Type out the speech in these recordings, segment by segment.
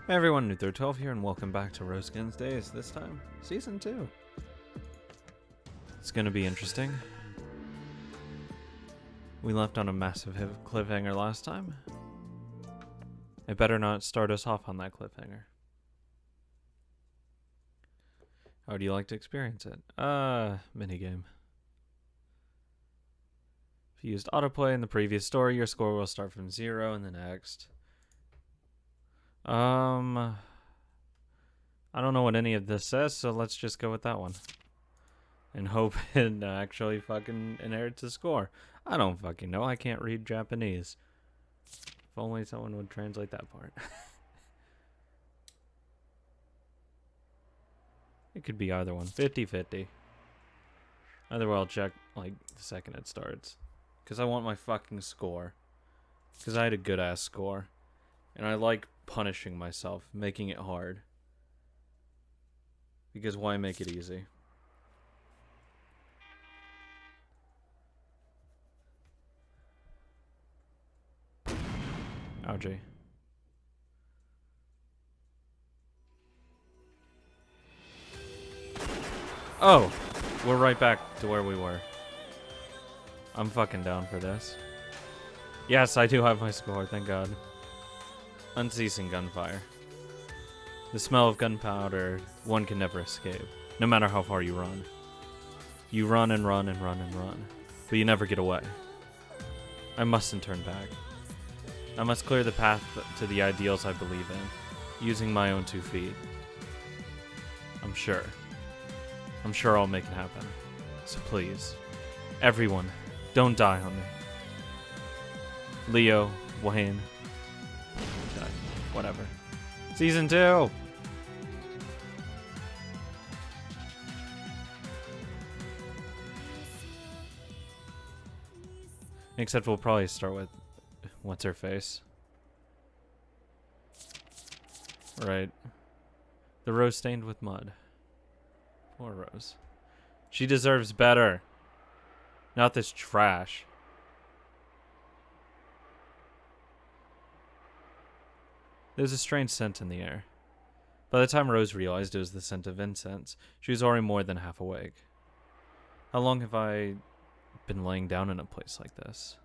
Hey everyone, New12 here, and welcome back to Roskin's Days. This time, Season 2. It's gonna be interesting. We left on a massive cliffhanger last time. It better not start us off on that cliffhanger. How would you like to experience it? Minigame. If you used autoplay in the previous story, your score will start from 0 in the next. I don't know what any of this says, so let's just go with that one. And hope it actually fucking inherits a score. I don't fucking know. I can't read Japanese. If only someone would translate that part. It could be either one. 50-50. Either way, I'll check like the second it starts. Because I want my fucking score. Because I had a good ass score. And I like punishing myself, making it hard. Because why make it easy? Ouchie. Oh! We're right back to where we were. I'm fucking down for this. Yes, I do have my score, thank God. Unceasing gunfire. The smell of gunpowder one can never escape, no matter how far you run. You run and run and run and run, but you never get away. I mustn't turn back. I must clear the path to the ideals I believe in, using my own 2 feet. I'm sure I'll make it happen. So please, everyone, don't die on me. Leo, Wayne, whatever. Season 2! Except we'll probably start with what's her face. Right. The rose stained with mud. Poor Rose. She deserves better. Not this trash. There's a strange scent in the air. By the time Rose realized it was the scent of incense, she was already more than half awake. How long have I been laying down in a place like this?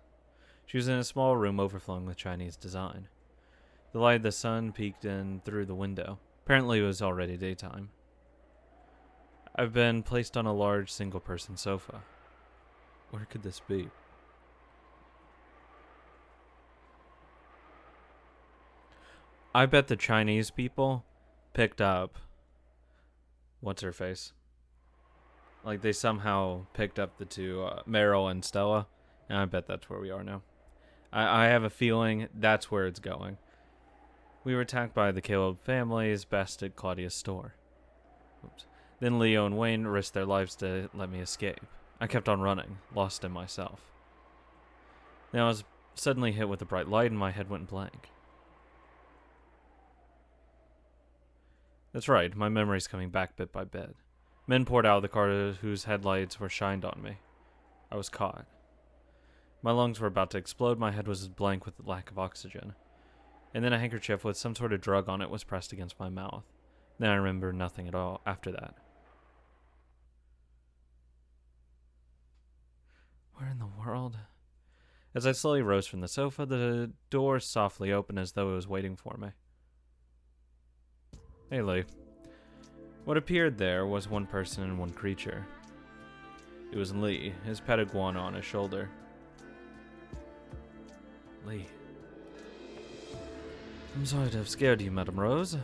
She was in a small room overflowing with Chinese design. The light of the sun peeked in through the window. Apparently it was already daytime. I've been placed on a large single-person sofa. Where could this be? I bet the Chinese people picked up what's-her-face. Like, they somehow picked up the two, Meryl and Stella, and I bet that's where we are now. I have a feeling that's where it's going. We were attacked by the Caleb family's best at Claudia's store. Oops. Then Leo and Wayne risked their lives to let me escape. I kept on running, lost in myself. Then I was suddenly hit with a bright light and my head went blank. That's right, my memory's coming back bit by bit. Men poured out of the car whose headlights were shined on me. I was caught. My lungs were about to explode, my head was blank with the lack of oxygen. And then a handkerchief with some sort of drug on it was pressed against my mouth. Then I remember nothing at all after that. Where in the world? As I slowly rose from the sofa, the door softly opened as though it was waiting for me. Hey, Lee. What appeared there was one person and one creature. It was Lee, his pet iguana on his shoulder. Lee. I'm sorry to have scared you, Madame Rose.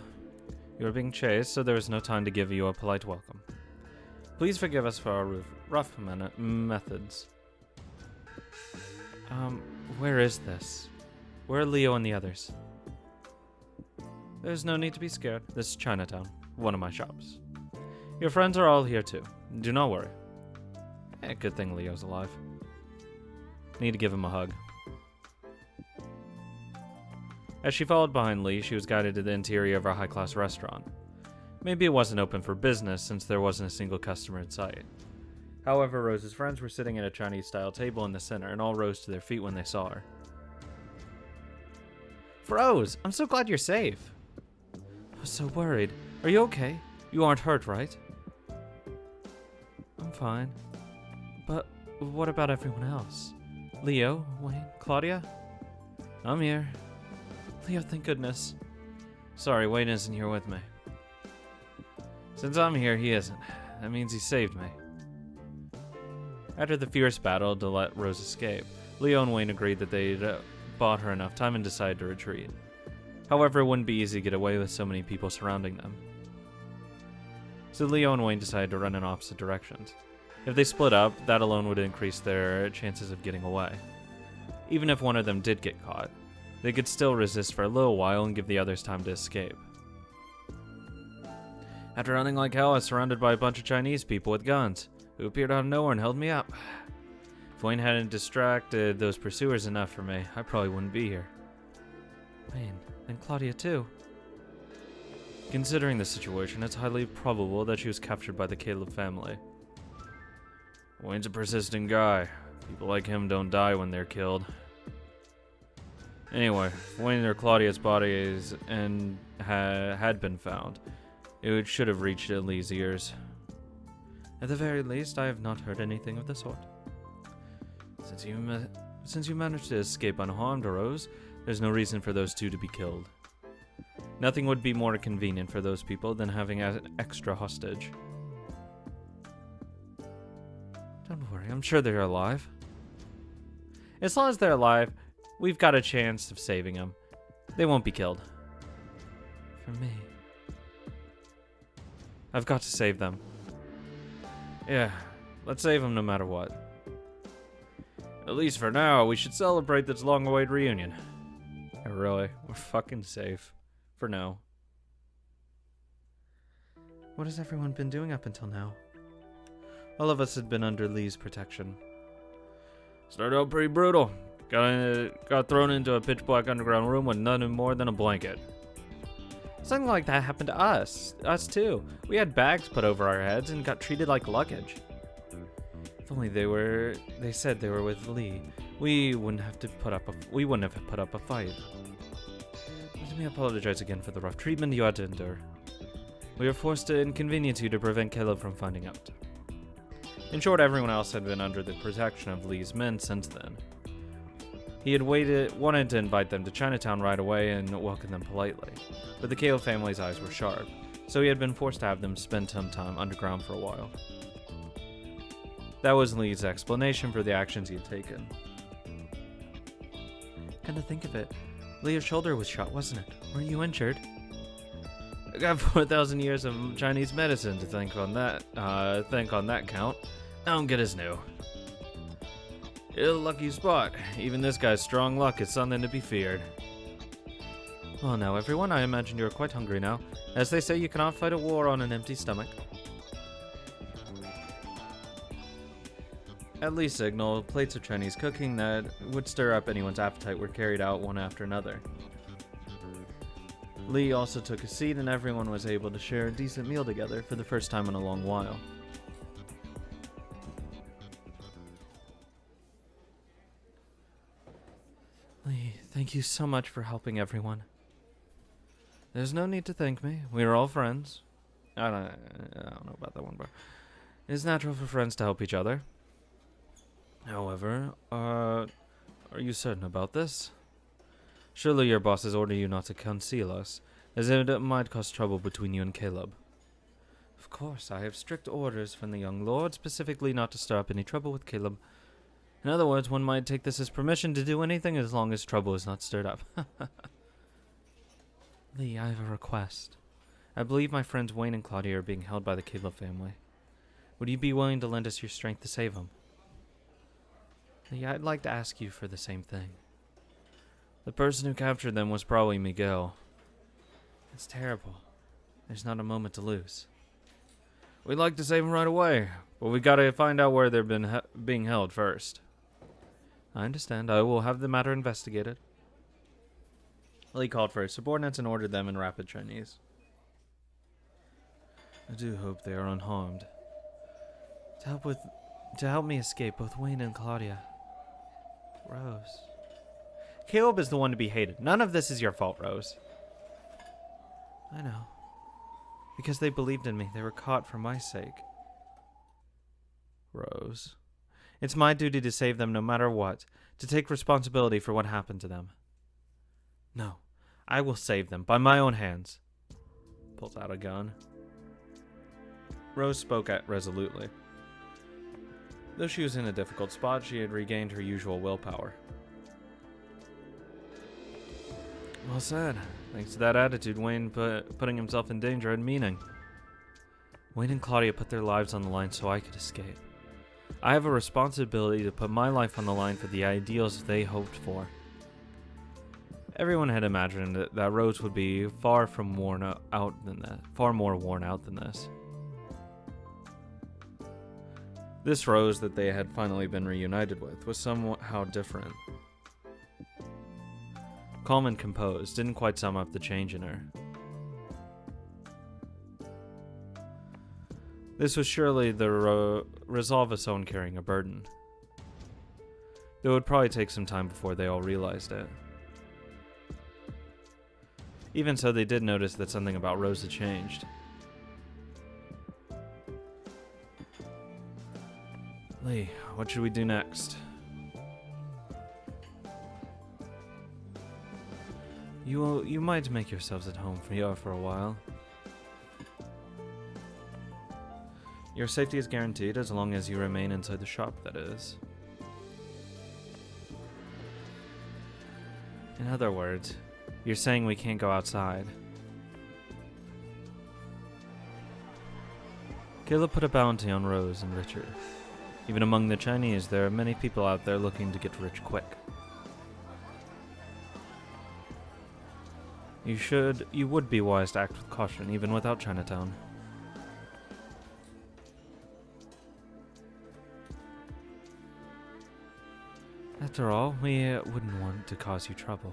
You were being chased, so there was no time to give you a polite welcome. Please forgive us for our rough methods. Where is this? Where are Leo and the others? There's no need to be scared. This is Chinatown, one of my shops. Your friends are all here too. Do not worry. Good thing Leo's alive. Need to give him a hug. As she followed behind Lee, she was guided to the interior of our high-class restaurant. Maybe it wasn't open for business since there wasn't a single customer in sight. However, Rose's friends were sitting at a Chinese-style table in the center and all rose to their feet when they saw her. Rose, I'm so glad you're safe. I was so worried. Are you okay? You aren't hurt, right? I'm fine. But what about everyone else? Leo, Wayne, Claudia? I'm here. Leo, thank goodness. Sorry, Wayne isn't here with me. Since I'm here, he isn't. That means he saved me. After the fierce battle to let Rose escape, Leo and Wayne agreed that they'd bought her enough time and decided to retreat. However, it wouldn't be easy to get away with so many people surrounding them. So Leo and Wayne decided to run in opposite directions. If they split up, that alone would increase their chances of getting away. Even if one of them did get caught, they could still resist for a little while and give the others time to escape. After running like hell, I was surrounded by a bunch of Chinese people with guns, who appeared out of nowhere and held me up. If Wayne hadn't distracted those pursuers enough for me, I probably wouldn't be here. Wayne, and Claudia too. Considering the situation, it's highly probable that she was captured by the Caleb family. Wayne's a persistent guy. People like him don't die when they're killed. Anyway, if Wayne or Claudia's bodies had been found, it should have reached Lee's ears. At the very least, I have not heard anything of the sort. Since you managed to escape unharmed, Rose, there's no reason for those two to be killed. Nothing would be more convenient for those people than having an extra hostage. Don't worry, I'm sure they're alive. As long as they're alive, we've got a chance of saving them. They won't be killed. For me. I've got to save them. Yeah, let's save them no matter what. At least for now, we should celebrate this long-awaited reunion. Yeah, really, we're fucking safe. For now. What has everyone been doing up until now? All of us had been under Lee's protection. Started out pretty brutal. Got thrown into a pitch-black underground room with nothing more than a blanket. Something like that happened to us. Us too. We had bags put over our heads and got treated like luggage. If only they said they were with Lee, we wouldn't have put up a fight. Let me apologize again for the rough treatment you had to endure. We were forced to inconvenience you to prevent Caleb from finding out. In short, everyone else had been under the protection of Lee's men since then. He had wanted to invite them to Chinatown right away and welcome them politely, but the Caleb family's eyes were sharp, so he had been forced to have them spend some time underground for a while. That was Lee's explanation for the actions he had taken. Come to think of it, Leo's shoulder was shot, wasn't it? Weren't you injured? I got 4,000 years of Chinese medicine to think on that count. I don't get his new. It's a lucky spot. Even this guy's strong luck is something to be feared. Well now everyone, I imagine you're quite hungry now. As they say, you cannot fight a war on an empty stomach. At Lee's signal, plates of Chinese cooking that would stir up anyone's appetite were carried out one after another. Lee also took a seat and everyone was able to share a decent meal together for the first time in a long while. Lee, thank you so much for helping everyone. There's no need to thank me. We are all friends. I don't know about that one, but it's natural for friends to help each other. However, are you certain about this? Surely your bosses order you not to conceal us, as it might cause trouble between you and Caleb. Of course, I have strict orders from the young lord, specifically not to stir up any trouble with Caleb. In other words, one might take this as permission to do anything as long as trouble is not stirred up. Lee, I have a request. I believe my friends Wayne and Claudia are being held by the Caleb family. Would you be willing to lend us your strength to save them? Lee, I'd like to ask you for the same thing. The person who captured them was probably Miguel. It's terrible. There's not a moment to lose. We'd like to save them right away, but we gotta find out where they're being held first. I understand. I will have the matter investigated. Lee called for his subordinates and ordered them in rapid Chinese. I do hope they are unharmed. To help me escape both Wayne and Claudia. Rose. Caleb is the one to be hated. None of this is your fault, Rose. I know. Because they believed in me. They were caught for my sake. Rose. It's my duty to save them no matter what. To take responsibility for what happened to them. No. I will save them by my own hands. Pulls out a gun. Rose spoke resolutely. Though she was in a difficult spot, she had regained her usual willpower. Well said. Thanks to that attitude, Wayne putting himself in danger had meaning. Wayne and Claudia put their lives on the line so I could escape. I have a responsibility to put my life on the line for the ideals they hoped for. Everyone had imagined that Rose would be far more worn out than this. This Rose that they had finally been reunited with was somehow different. Calm and composed, didn't quite sum up the change in her. This was surely the resolve of someone carrying a burden. It would probably take some time before they all realized it. Even so, they did notice that something about Rose had changed. Lee, what should we do next? You might make yourselves at home for a while. Your safety is guaranteed as long as you remain inside the shop, that is. In other words, you're saying we can't go outside. Caleb put a bounty on Rose and Richard. Even among the Chinese, there are many people out there looking to get rich quick. You would be wise to act with caution, even without Chinatown. After all, we wouldn't want to cause you trouble.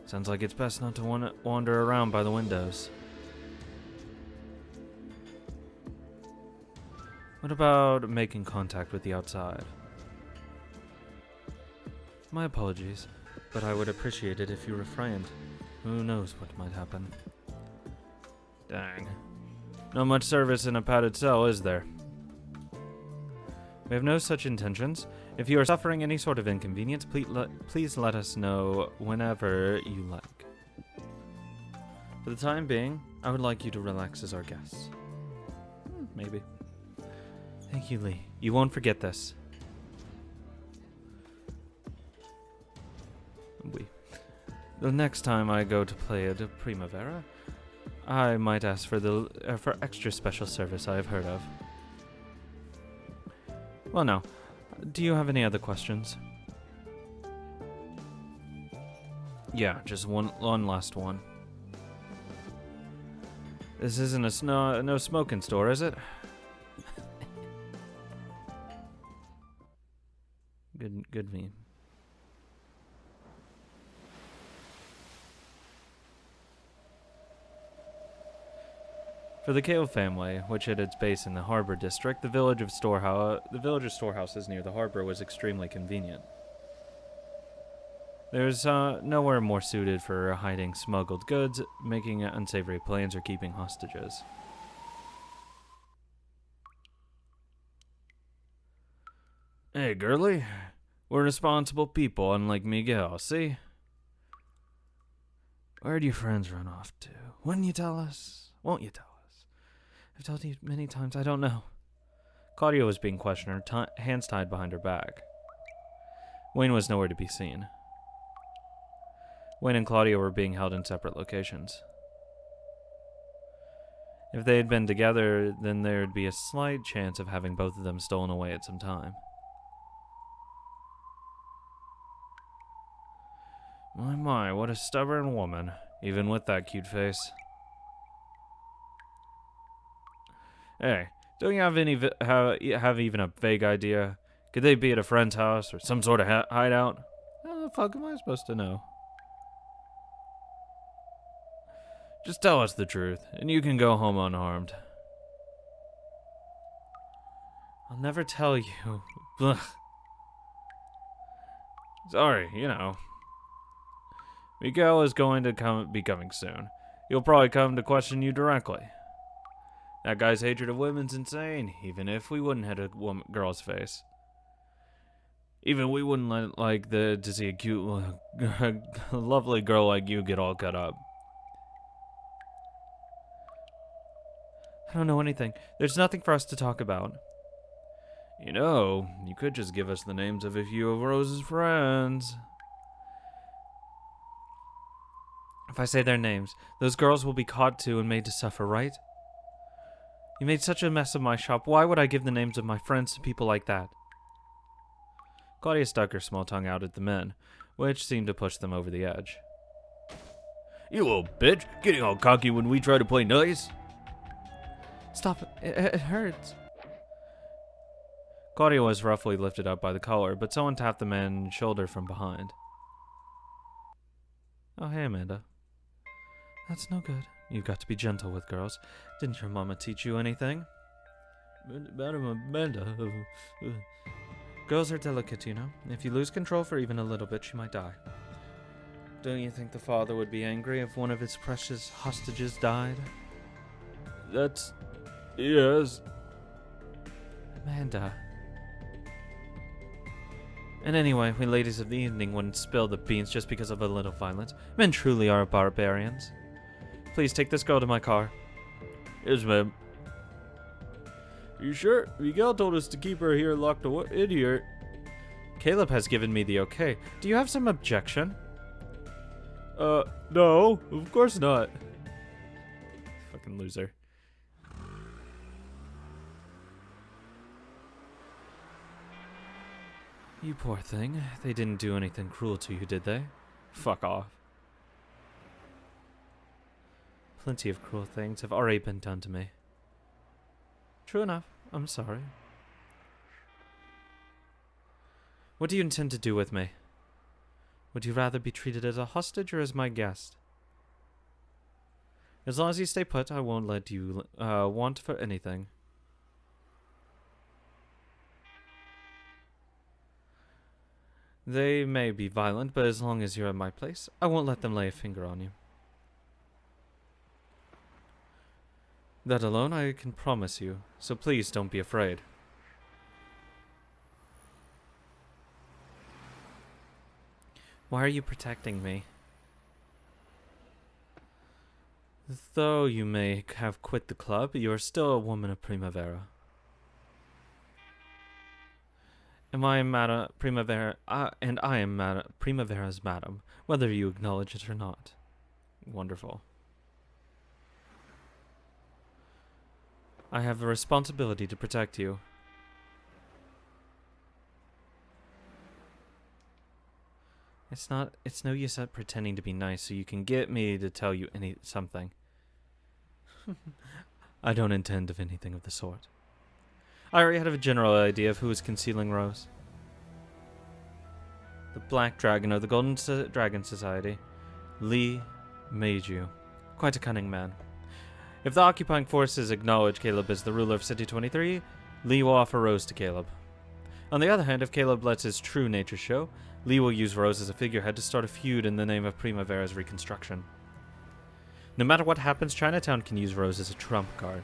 Sounds like it's best not to wander around by the windows. What about making contact with the outside? My apologies, but I would appreciate it if you refrained. Who knows what might happen. Dang. Not much service in a padded cell, is there? We have no such intentions. If you are suffering any sort of inconvenience, please let us know whenever you like. For the time being, I would like you to relax as our guests. Maybe. Thank you, Lee. You won't forget this. The next time I go to play at Primavera, I might ask for extra special service I have heard of. Well, now, do you have any other questions? Yeah, just one last one. This isn't a no smoking store, is it? Good meme. For the Kale family, which had its base in the Harbor District, the village's storehouses near the harbor was extremely convenient. There's nowhere more suited for hiding smuggled goods, making unsavory plans, or keeping hostages. Hey, girlie. We're responsible people, unlike Miguel, see? Where'd your friends run off to? Wouldn't you tell us? Won't you tell us? I've told you many times, I don't know. Claudia was being questioned, her hands tied behind her back. Wayne was nowhere to be seen. Wayne and Claudia were being held in separate locations. If they had been together, then there would be a slight chance of having both of them stolen away at some time. My, what a stubborn woman, even with that cute face. Hey, don't you have even a vague idea? Could they be at a friend's house or some sort of hideout? How the fuck am I supposed to know? Just tell us the truth, and you can go home unharmed. I'll never tell you. Blech. Sorry, you know. Miguel is going to be coming soon. He'll probably come to question you directly. That guy's hatred of women's insane, even if we wouldn't hit a girl's face. Even we wouldn't like to see a cute, lovely girl like you get all cut up. I don't know anything. There's nothing for us to talk about. You know, you could just give us the names of a few of Rose's friends. If I say their names, those girls will be caught too and made to suffer, right? You made such a mess of my shop. Why would I give the names of my friends to people like that? Claudia stuck her small tongue out at the men, which seemed to push them over the edge. You little bitch, getting all cocky when we try to play nice. Stop it. It hurts. Claudia was roughly lifted up by the collar, but someone tapped the man's shoulder from behind. Oh, hey, Amanda. That's no good. You've got to be gentle with girls. Didn't your mama teach you anything? Madam Amanda. Girls are delicate, you know. If you lose control for even a little bit, she might die. Don't you think the father would be angry if one of his precious hostages died? Yes. Amanda. And anyway, we ladies of the evening wouldn't spill the beans just because of a little violence. Men truly are barbarians. Please take this girl to my car. Yes, ma'am. You sure? Miguel told us to keep her here locked in here. Caleb has given me the okay. Do you have some objection? No, of course not. Fucking loser. You poor thing. They didn't do anything cruel to you, did they? Fuck off. Plenty of cruel things have already been done to me. True enough. I'm sorry. What do you intend to do with me? Would you rather be treated as a hostage or as my guest? As long as you stay put, I won't let you want for anything. They may be violent, but as long as you're at my place, I won't let them lay a finger on you. That alone I can promise you, so please don't be afraid. Why are you protecting me? Though you may have quit the club, you are still a woman of Primavera. And I am Primavera's madam, whether you acknowledge it or not. Wonderful. I have a responsibility to protect you. It's no use at pretending to be nice so you can get me to tell you something. I don't intend of anything of the sort. I already had a general idea of who was concealing Rose. The Black Dragon of the Golden Dragon Society. Lee Meiju. Quite a cunning man. If the occupying forces acknowledge Caleb as the ruler of City 23, Lee will offer Rose to Caleb. On the other hand, if Caleb lets his true nature show, Lee will use Rose as a figurehead to start a feud in the name of Primavera's reconstruction. No matter what happens, Chinatown can use Rose as a trump card.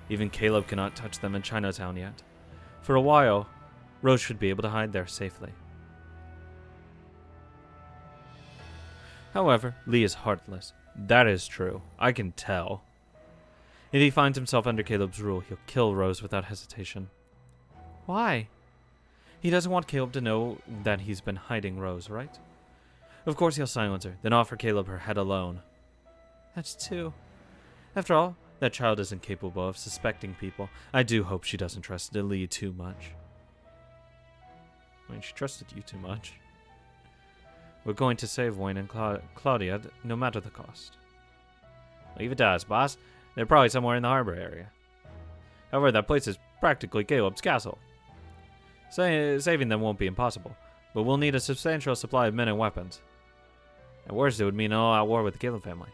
Even Caleb cannot touch them in Chinatown yet. For a while, Rose should be able to hide there safely. However, Lee is heartless. That is true. I can tell. If he finds himself under Caleb's rule, he'll kill Rose without hesitation. Why? He doesn't want Caleb to know that he's been hiding Rose, right? Of course he'll silence her, then offer Caleb her head alone. That's two. After all, that child isn't capable of suspecting people. I do hope she doesn't trust Lee too much. I mean, she trusted you too much. We're going to save Wayne and Claudia, no matter the cost. Leave it to us, boss. They're probably somewhere in the harbor area. However, that place is practically Caleb's castle. Saving them won't be impossible, but we'll need a substantial supply of men and weapons. At worst, it would mean an all-out war with the Caleb family.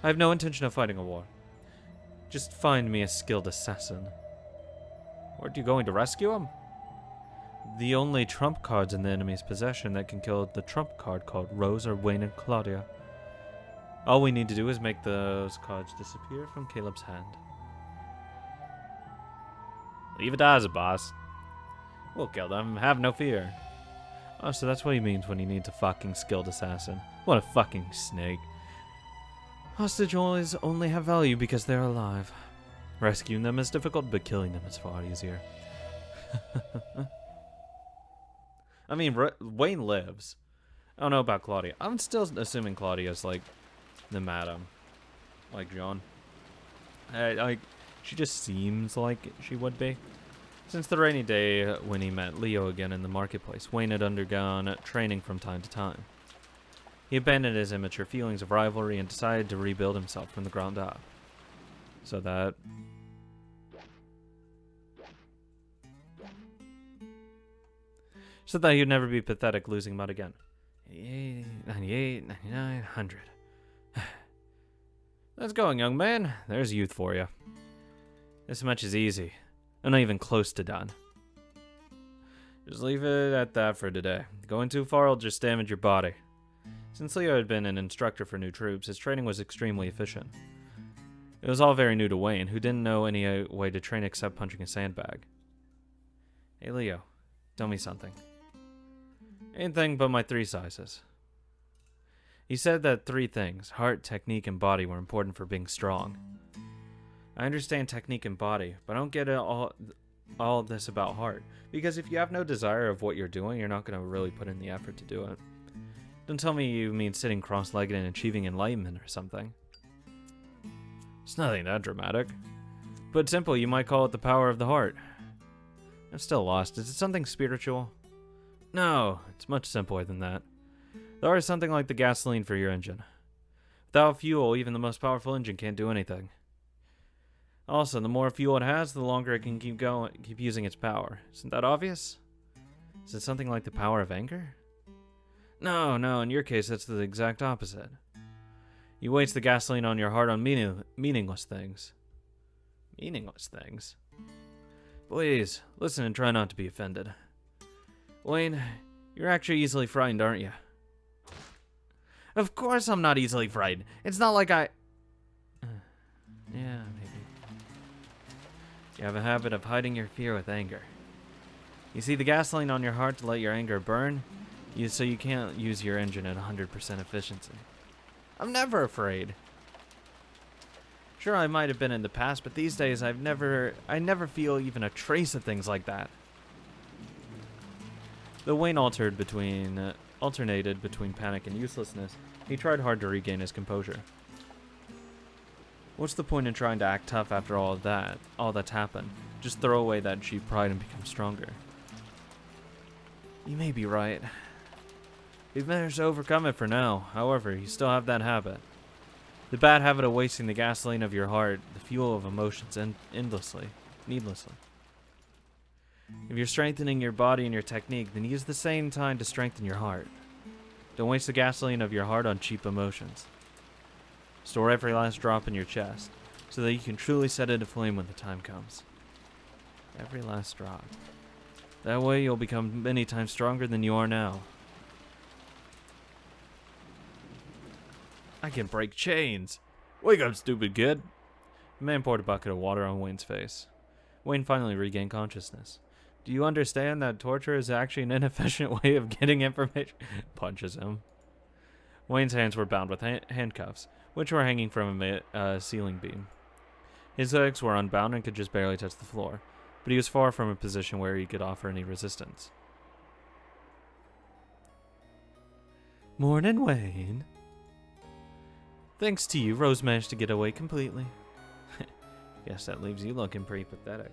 I have no intention of fighting a war. Just find me a skilled assassin. Aren't you going to rescue him? The only trump cards in the enemy's possession that can kill the trump card called Rose or Wayne and Claudia. All we need to do is make those cards disappear from Caleb's hand. Leave it as a boss. We'll kill them, have no fear. Oh, so that's what he means when he needs a fucking skilled assassin. What a fucking snake. Hostage always only have value because they're alive. Rescuing them is difficult, but killing them is far easier. I mean, Wayne lives. I don't know about Claudia. I'm still assuming Claudia's like the madam. Like John. She just seems like she would be. Since the rainy day when he met Leo again in the marketplace, Wayne had undergone training from time to time. He abandoned his immature feelings of rivalry and decided to rebuild himself from the ground up. So that he'd never be pathetic losing mud again. 88, 98, 99, 100. Let's go, young man. There's youth for you. This much is easy. I'm not even close to done. Just leave it at that for today. Going too far will just damage your body. Since Leo had been an instructor for new troops, his training was extremely efficient. It was all very new to Wayne, who didn't know any way to train except punching a sandbag. Hey Leo, tell me something. Anything but my 3 sizes. He said that 3 things, heart, technique, and body, were important for being strong. I understand technique and body, but I don't get all of this about heart. Because if you have no desire of what you're doing, you're not going to really put in the effort to do it. Don't tell me you mean sitting cross-legged and achieving enlightenment or something. It's nothing that dramatic. But simple, you might call it the power of the heart. I'm still lost. Is it something spiritual? No, it's much simpler than that. The heart is something like the gasoline for your engine. Without fuel, even the most powerful engine can't do anything. Also, the more fuel it has, the longer it can keep using its power. Isn't that obvious? Is it something like the power of anger? No, in your case, that's the exact opposite. You waste the gasoline on your heart on meaningless things. Meaningless things? Please, listen and try not to be offended. Wayne, you're actually easily frightened, aren't you? Of course I'm not easily frightened. It's not like I... yeah, maybe. You have a habit of hiding your fear with anger. You see the gasoline on your heart to let your anger burn, so you can't use your engine at 100% efficiency. I'm never afraid. Sure, I might have been in the past, but these days I never feel even a trace of things like that. Though Wayne alternated between panic and uselessness, he tried hard to regain his composure. What's the point in trying to act tough after all that's happened? Just throw away that cheap pride and become stronger. You may be right. We've managed to overcome it for now. However, you still have that habit. The bad habit of wasting the gasoline of your heart, the fuel of emotions, needlessly. If you're strengthening your body and your technique, then use the same time to strengthen your heart. Don't waste the gasoline of your heart on cheap emotions. Store every last drop in your chest, so that you can truly set it aflame when the time comes. Every last drop. That way you'll become many times stronger than you are now. I can break chains. Wake up, stupid kid. The man poured a bucket of water on Wayne's face. Wayne finally regained consciousness. Do you understand that torture is actually an inefficient way of getting information? Punches him. Wayne's hands were bound with handcuffs, which were hanging from a ceiling beam. His legs were unbound and could just barely touch the floor, but he was far from a position where he could offer any resistance. Morning, Wayne. Thanks to you, Rose managed to get away completely. Guess that leaves you looking pretty pathetic.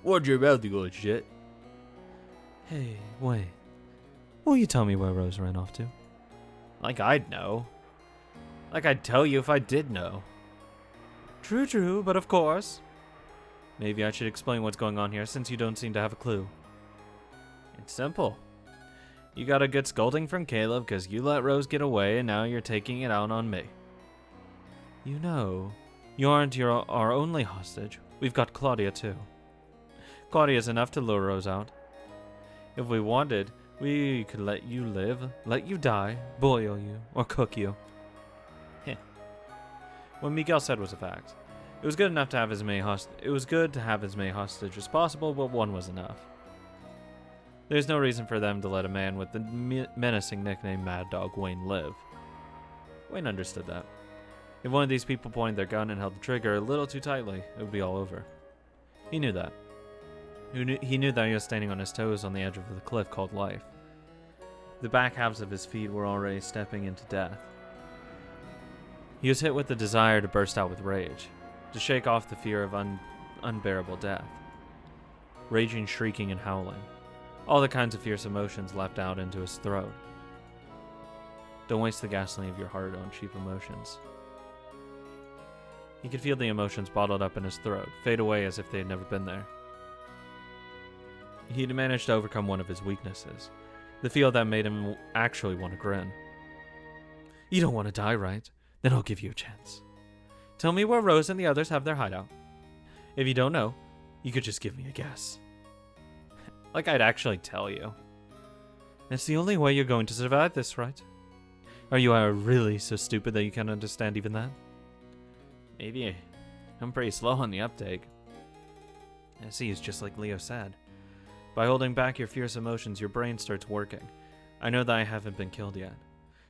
What'd you about to go shit? Hey, Wayne. Will you tell me where Rose ran off to? Like I'd know. Like I'd tell you if I did know. True, but of course. Maybe I should explain what's going on here since you don't seem to have a clue. It's simple. You got a good scolding from Caleb because you let Rose get away and now you're taking it out on me. You know, you aren't our only hostage. We've got Claudia too. Claudia's enough to lure Rose out. If we wanted, we could let you live, let you die, boil you, or cook you. What Miguel said was a fact. It was good enough to have as many hostage as possible, but one was enough. There's no reason for them to let a man with the menacing nickname Mad Dog Wayne live. Wayne understood that. If one of these people pointed their gun and held the trigger a little too tightly, it would be all over. He knew that. He knew that he was standing on his toes on the edge of the cliff called life. The back halves of his feet were already stepping into death. He was hit with the desire to burst out with rage, to shake off the fear of unbearable death. Raging, shrieking, and howling. All the kinds of fierce emotions leapt out into his throat. Don't waste the gasoline of your heart on cheap emotions. He could feel the emotions bottled up in his throat, fade away as if they had never been there. He had managed to overcome one of his weaknesses, the feel that made him actually want to grin. You don't want to die, right? Then I'll give you a chance. Tell me where Rose and the others have their hideout. If you don't know, you could just give me a guess. Like I'd actually tell you. It's the only way you're going to survive this, right? Are you really so stupid that you can't understand even that? Maybe. I'm pretty slow on the uptake. I see, it's just like Leo said. By holding back your fierce emotions, your brain starts working. I know that I haven't been killed yet.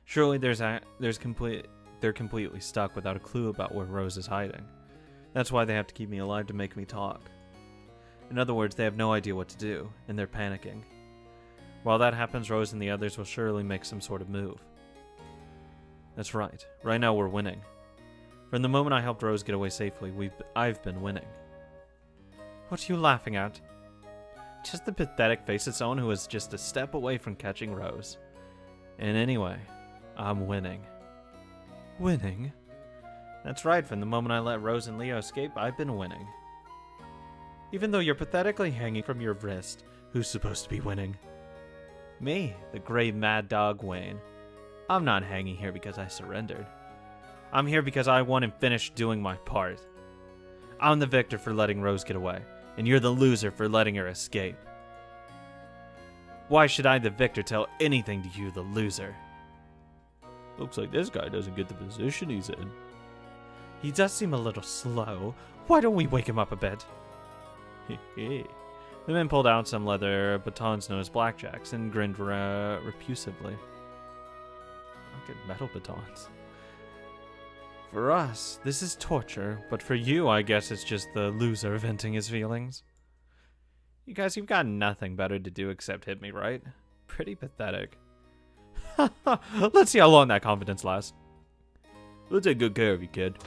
Surely they're completely stuck without a clue about where Rose is hiding. That's why they have to keep me alive to make me talk. In other words, they have no idea what to do, and they're panicking. While that happens, Rose and the others will surely make some sort of move. That's right. Right now we're winning. From the moment I helped Rose get away safely, I've been winning. What are you laughing at? Just the pathetic face of someone who is just a step away from catching Rose. And anyway, I'm winning. Winning? That's right, from the moment I let Rose and Leo escape, I've been winning. Even though you're pathetically hanging from your wrist, who's supposed to be winning? Me, the great Mad Dog Wayne. I'm not hanging here because I surrendered. I'm here because I won and finished doing my part. I'm the victor for letting Rose get away, and you're the loser for letting her escape. Why should I, the victor, tell anything to you, the loser? Looks like this guy doesn't get the position he's in. He does seem a little slow. Why don't we wake him up a bit? The man pulled out some leather batons known as blackjacks and grinned repulsively. Look at metal batons. For us, this is torture, but for you, I guess it's just the loser venting his feelings. You guys, you've got nothing better to do except hit me, right? Pretty pathetic. Let's see how long that confidence lasts. We'll take good care of you, kid.